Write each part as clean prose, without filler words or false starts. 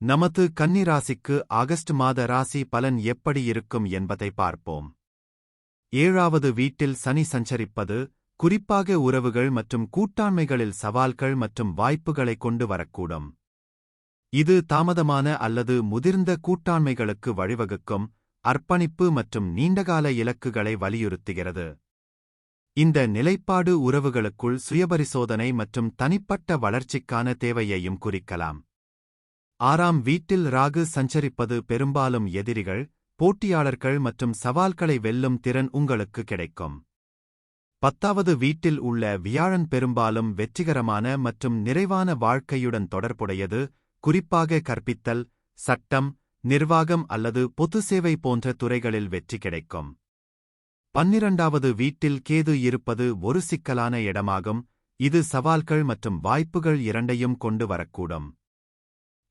நமது கன்னி ராசிக்கு ஆகஸ்ட் மாத ராசி பலன் எப்படி இருக்கும் என்பதை பார்ப்போம். 7வது வீட்டில் சனி சஞ்சரிப்பது, குறிப்பாக உறவுகள் மற்றும் கூட்டாண்மைகளில் சவால்கள் மற்றும் வாய்ப்புகளை கொண்டு வரக்கூடும். இது தாமதமான அல்லது முதிர்ந்த கூட்டாண்மைகளுக்கு வழிவகுக்கும், அர்ப்பணிப்பு மற்றும் நீண்டகால இலக்குகளை வலியுறுத்துகிறது. இந்த நிலைப்பாடு உறவுகளுக்குள் சுயபரிசோதனை மற்றும் தனிப்பட்ட வளர்ச்சிக்கான தேவையையும் குறிக்கலாம். 6ஆம் வீட்டில் ராகு சஞ்சரிப்பது பெரும்பாலும் எதிரிகள், போட்டியாளர்கள் மற்றும் சவால்களை வெல்லும் திறன் உங்களுக்கு கிடைக்கும். 10வது வீட்டில் உள்ள வியாழன் பெரும்பாலும் வெற்றிகரமான மற்றும் நிறைவான வாழ்க்கையுடன் தொடர்புடையது, குறிப்பாக கற்பித்தல், சட்டம், நிர்வாகம் அல்லது பொது சேவை போன்ற துறைகளில் வெற்றி கிடைக்கும். 12வது வீட்டில் கேது இருப்பது ஒரு சிக்கலான இடமாகும், இது சவால்கள் மற்றும் வாய்ப்புகள் இரண்டையும் கொண்டு வரக்கூடும்.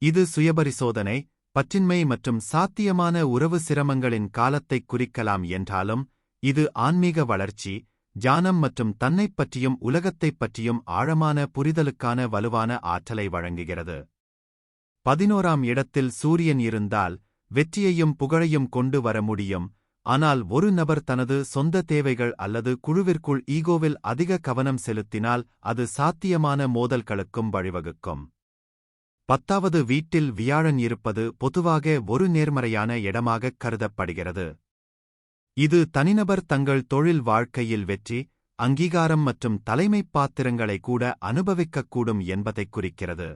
இது சுயபரிசோதனை, பற்றின்மை மற்றும் சாத்தியமான உறவு சிரமங்களின் காலத்தைக் குறிக்கலாம் என்றாலும், இது ஆன்மீக வளர்ச்சி, ஞானம் மற்றும் தன்னைப் பற்றியும் உலகத்தைப் பற்றியும் ஆழமான புரிதலுக்கான வலுவான ஆற்றலை வழங்குகிறது. 11ஆம் இடத்தில் சூரியன் இருந்தால் வெற்றியையும் புகழையும் கொண்டு வர முடியும், ஆனால் ஒரு நபர் தனது சொந்த தேவைகள் அல்லது குழுவிற்குள் ஈகோவில் அதிக கவனம் செலுத்தினால் அது சாத்தியமான மோதல்களுக்கும் வழிவகுக்கும். 10வது வீட்டில் வியாழன் இருப்பது பொதுவாக ஒரு நேர்மறையான இடமாகக் கருதப்படுகிறது. இது தனிநபர் தங்கள் தொழில் வாழ்க்கையில் வெற்றி, அங்கீகாரம் மற்றும் தலைமைப் பாத்திரங்களை கூட அனுபவிக்கக்கூடும் என்பதைக் குறிக்கிறது.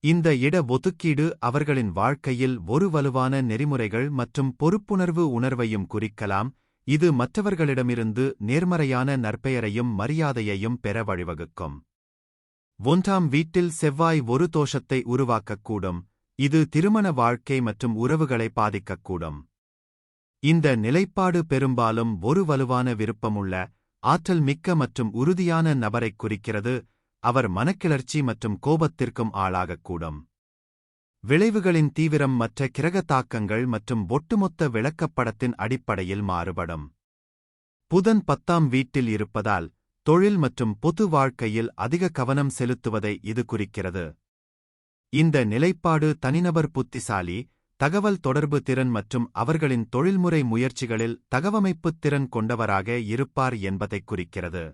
இந்த இட ஒதுக்கீடு அவர்களின் வாழ்க்கையில் ஒரு வலுவான நெறிமுறைகள் மற்றும் பொறுப்புணர்வு உணர்வையும் குறிக்கலாம், இது மற்றவர்களிடமிருந்து நேர்மறையான நற்பெயரையும் மரியாதையையும் பெற வழிவகுக்கும். 1ஆம் வீட்டில் செவ்வாய் ஒரு தோஷத்தை உருவாக்கக்கூடும், இது திருமண வாழ்க்கை மற்றும் உறவுகளை பாதிக்கக்கூடும். இந்த நிலைப்பாடு பெரும்பாலும் ஒரு வலுவான விருப்பமுள்ள, ஆற்றல் மிக்க மற்றும் உறுதியான நபரைக் குறிக்கிறது, அவர் மனக்கிளர்ச்சி மற்றும் கோபத்திற்கும் ஆளாகக்கூடும். விளைவுகளின் தீவிரம் மற்ற கிரக தாக்கங்கள் மற்றும் ஒட்டுமொத்த விளக்கப்படத்தின் அடிப்படையில் மாறுபடும். புதன் 10ஆம் வீட்டில் இருப்பதால் தொழில் மற்றும் பொது வாழ்க்கையில் அதிக கவனம் செலுத்துவதை இது குறிக்கிறது. இந்த நிலைப்பாடு தனிநபர் புத்திசாலி, தகவல் தொடர்பு திறன் மற்றும் அவர்களின் தொழில்முறை முயற்சிகளில் தகவமைப்புத் திறன் கொண்டவராக இருப்பார் என்பதைக் குறிக்கிறது.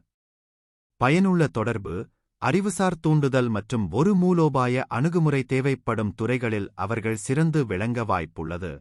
பயனுள்ள தொடர்பு, அறிவுசார் தூண்டுதல் மற்றும் ஒரு மூலோபாய அணுகுமுறை தேவைப்படும் துறைகளில் அவர்கள் சிறந்து விளங்க வாய்ப்புள்ளது.